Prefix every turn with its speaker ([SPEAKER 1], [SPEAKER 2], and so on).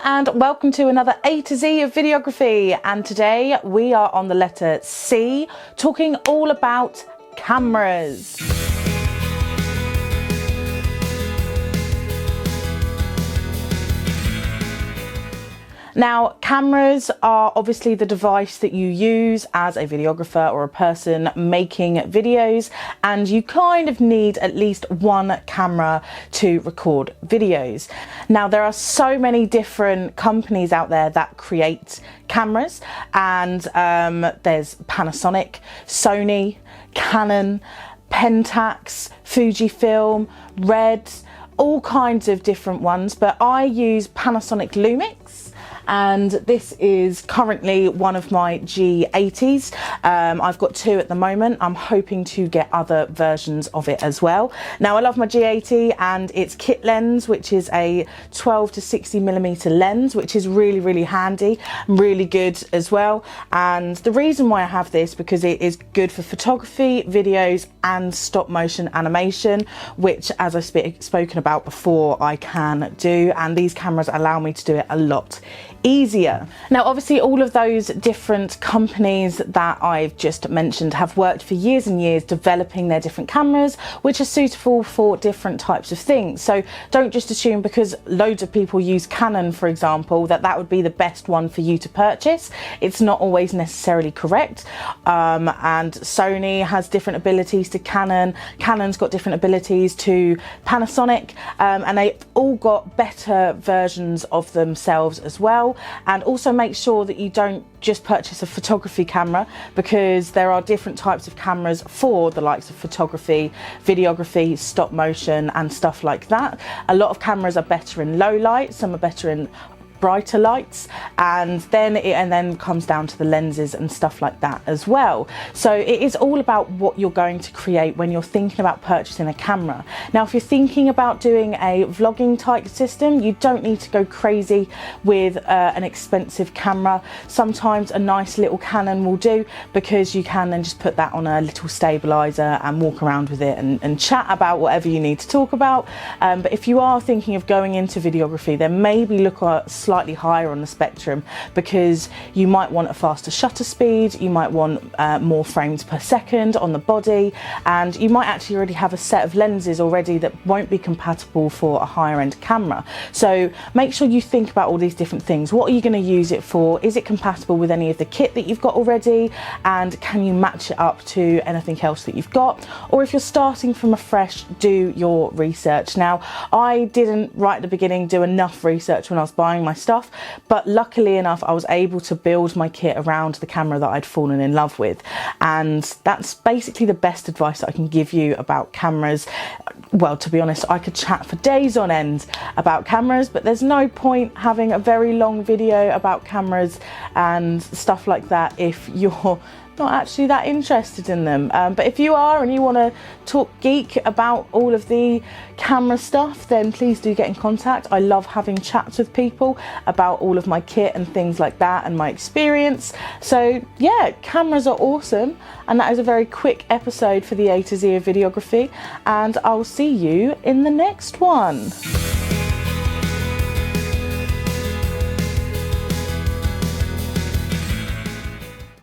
[SPEAKER 1] and welcome to another A to Z of videography, and today we are on the letter C, talking all about cameras. Now, cameras are obviously the device that you use as a videographer or a person making videos, and you kind of need at least one camera to record videos. Now, there are so many different companies out there that create cameras, and there's Panasonic, Sony, Canon, Pentax, Fujifilm, Red, all kinds of different ones, but I use Panasonic Lumix. And this is currently one of my G80s. I've got two at the moment. I'm hoping to get other versions of it as well. Now, I love my G80 and its kit lens, which is a 12 to 60mm lens, which is really handy, really good as well. And the reason why I have this, because it is good for photography, videos and stop motion animation, which, as I've spoken about before, I can do, and these cameras allow me to do it a lot easier. Now, obviously, all of those different companies that I've just mentioned have worked for years and years developing their different cameras, which are suitable for different types of things. So don't just assume because loads of people use Canon, for example, that would be the best one for you to purchase. It's not always necessarily correct. And Sony has different abilities to Canon. Canon's got different abilities to Panasonic, and they've all got better versions of themselves as well. And also make sure that you don't just purchase a photography camera, because there are different types of cameras for the likes of photography, videography, stop motion and stuff like that. A lot of cameras are better in low light, some are better in brighter lights, and then comes down to the lenses and stuff like that as well. So it is all about what you're going to create when you're thinking about purchasing a camera. Now, if you're thinking about doing a vlogging type system, you don't need to go crazy with an expensive camera. Sometimes a nice little Canon will do, because you can then just put that on a little stabilizer and walk around with it and chat about whatever you need to talk about. But if you are thinking of going into videography, then maybe look at slightly higher on the spectrum, because you might want a faster shutter speed, you might want more frames per second on the body, and you might actually already have a set of lenses already that won't be compatible for a higher end camera. So make sure you think about all these different things. What are you going to use it for? Is it compatible with any of the kit that you've got already, and can you match it up to anything else that you've got? Or if you're starting from afresh, do your research. Now, I didn't right at the beginning do enough research when I was buying my stuff, but luckily enough I was able to build my kit around the camera that I'd fallen in love with, and that's basically the best advice that I can give you about cameras. Well, to be honest, I could chat for days on end about cameras, but there's no point having a very long video about cameras and stuff like that if you're not actually that interested in them. But if you are and you want to talk geek about all of the camera stuff, then please do get in contact. I love having chats with people about all of my kit and things like that and my experience. So yeah, cameras are awesome, and that is a very quick episode for the A to Z of videography, and I'll see you in the next one.